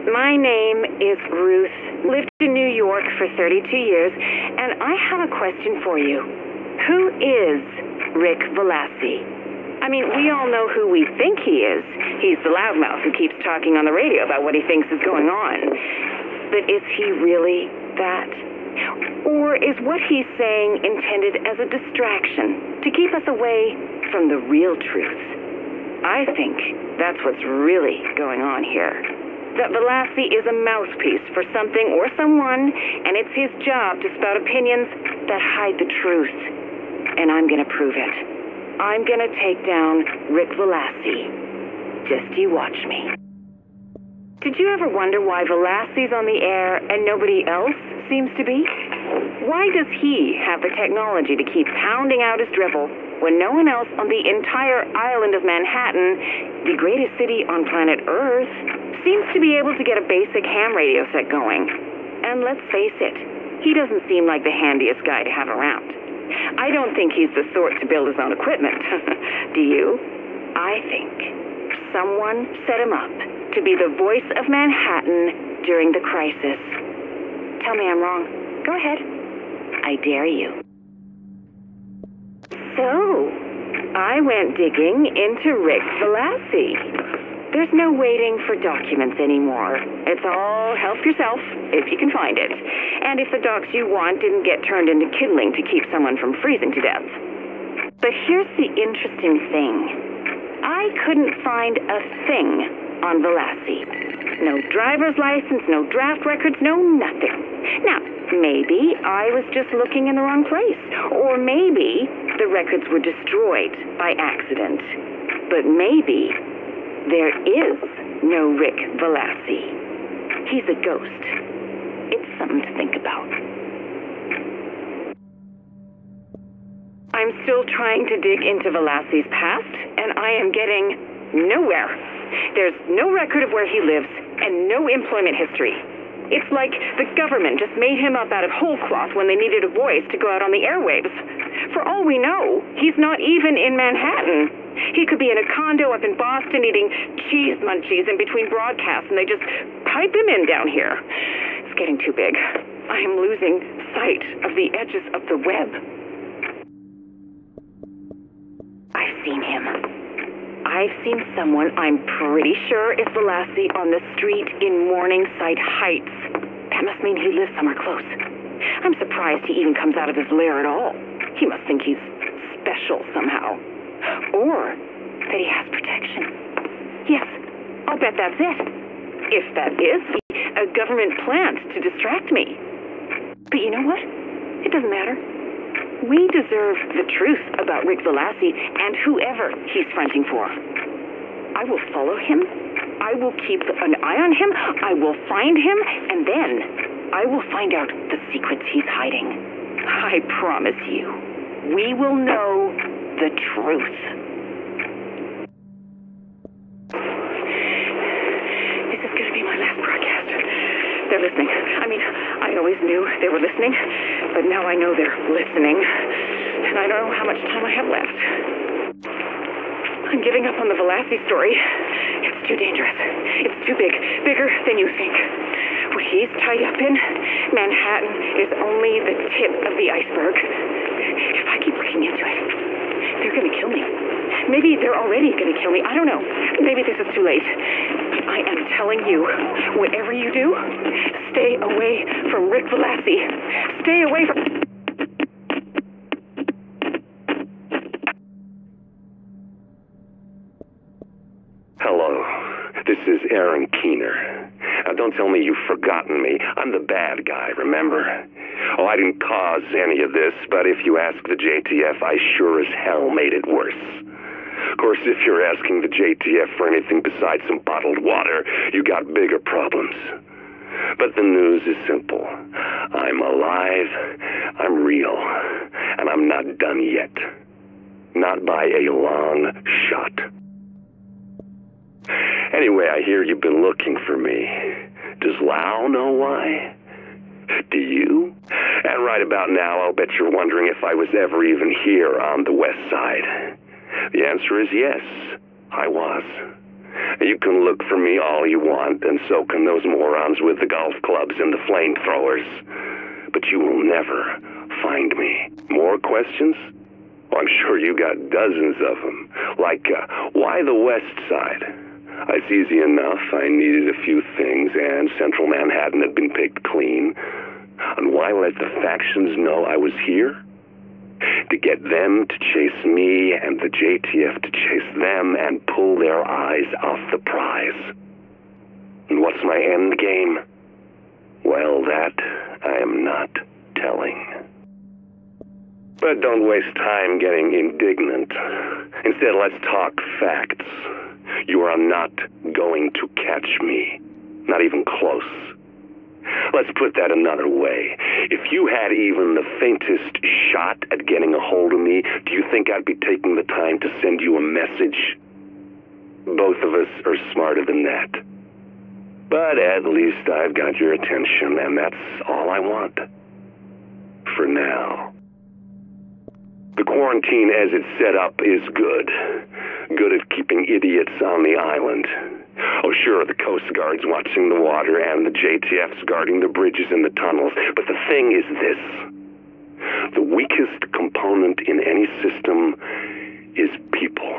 My name is Ruth, lived in New York for 32 years, and I have a question for you. Who is Rick Velassi? I mean, we all know who we think he is. He's the loudmouth who keeps talking on the radio about what he thinks is going on. But is he really that? Or is what he's saying intended as a distraction to keep us away from the real truth? I think that's what's really going on here. That Velassi is a mouthpiece for something or someone, and it's his job to spout opinions that hide the truth. And I'm gonna prove it. I'm gonna take down Rick Velassi. Just you watch me. Did you ever wonder why Velassi's on the air and nobody else seems to be? Why does he have the technology to keep pounding out his drivel when no one else on the entire island of Manhattan, the greatest city on planet Earth, seems to be able to get a basic ham radio set going? And let's face it, he doesn't seem like the handiest guy to have around. I don't think he's the sort to build his own equipment. Do you? I think someone set him up to be the voice of Manhattan during the crisis. Tell me I'm wrong. Go ahead. I dare you. So, I went digging into Rick Velassi. There's no waiting for documents anymore. It's all help yourself, if you can find it. And if the docs you want didn't get turned into kindling to keep someone from freezing to death. But here's the interesting thing. I couldn't find a thing on Velassi. No driver's license, no draft records, no nothing. Now, maybe I was just looking in the wrong place. Or maybe the records were destroyed by accident. But maybe there is no Rick Velassi. He's a ghost. It's something to think about. I'm still trying to dig into Velassi's past, and I am getting nowhere. There's no record of where he lives, and no employment history. It's like the government just made him up out of whole cloth when they needed a voice to go out on the airwaves. For all we know, he's not even in Manhattan. He could be in a condo up in Boston eating cheese munchies in between broadcasts, and they just pipe him in down here. It's getting too big. I am losing sight of the edges of the web. I've seen him. I've seen someone I'm pretty sure is Velassi on the street in Morningside Heights. That must mean he lives somewhere close. I'm surprised he even comes out of his lair at all. He must think he's special somehow. Or that he has protection. Yes, I'll bet that's it. If that is a government plant to distract me. But you know what? It doesn't matter. We deserve the truth about Rick Velassi and whoever he's fronting for. I will follow him. I will keep an eye on him. I will find him. And then I will find out the secrets he's hiding. I promise you, we will know the truth. This is going to be my last broadcast. They're listening. I mean, I always knew they were listening, but now I know they're listening. And I don't know how much time I have left. I'm giving up on the Velassi story. It's too dangerous. It's too big. Bigger than you think. What he's tied up in, Manhattan is only the tip of the iceberg. If I keep looking into it, they're going to kill me. Maybe they're already going to kill me. I don't know. Maybe this is too late. But I am telling you, whatever you do, stay away from Rick Velassi. Stay away from... Hello. This is Aaron Keener. Now, don't tell me you've forgotten me. I'm the bad guy, remember? Oh, I didn't cause any of this, but if you ask the JTF, I sure as hell made it worse. Of course, if you're asking the JTF for anything besides some bottled water, you got bigger problems. But the news is simple. I'm alive, I'm real, and I'm not done yet. Not by a long shot. Anyway, I hear you've been looking for me. Does Lau know why? Do you? And right about now, I'll bet you're wondering if I was ever even here on the West Side. The answer is yes, I was. You can look for me all you want, and so can those morons with the golf clubs and the flamethrowers. But you will never find me. More questions? Well, I'm sure you got dozens of them. Like, why the West Side? It's easy enough. I needed a few things, and Central Manhattan had been picked clean. And why let the factions know I was here? To get them to chase me and the JTF to chase them and pull their eyes off the prize. And what's my end game? Well, that I am not telling. But don't waste time getting indignant. Instead, let's talk facts. You are not going to catch me. Not even close. Let's put that another way. If you had even the faintest shot at getting a hold of me, do you think I'd be taking the time to send you a message? Both of us are smarter than that. But at least I've got your attention, and that's all I want. For now. The quarantine as it's set up is good. Good at keeping idiots on the island. Oh, sure, the Coast Guard's watching the water and the JTF's guarding the bridges and the tunnels. But the thing is this. The weakest component in any system is people.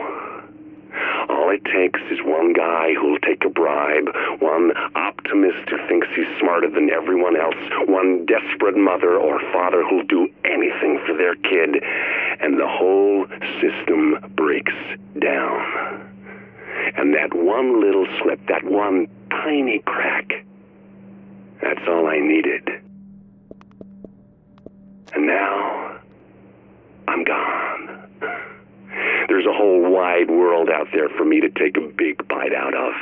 All it takes is one guy who'll take a bribe, one optimist who thinks he's smarter than everyone else, one desperate mother or father who'll do anything for their kid, and the whole system breaks down. And that one little slip, that one tiny crack, that's all I needed. And now, I'm gone. There's a whole wide world out there for me to take a big bite out of.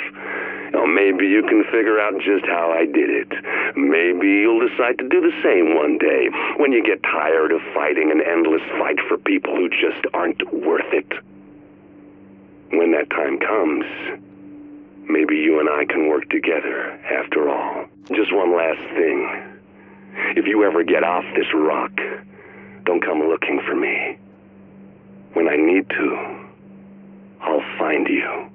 Now, maybe you can figure out just how I did it. Maybe you'll decide to do the same one day, when you get tired of fighting an endless fight for people who just aren't worth it. When that time comes, maybe you and I can work together, after all. Just one last thing. If you ever get off this rock, don't come looking for me. When I need to, I'll find you.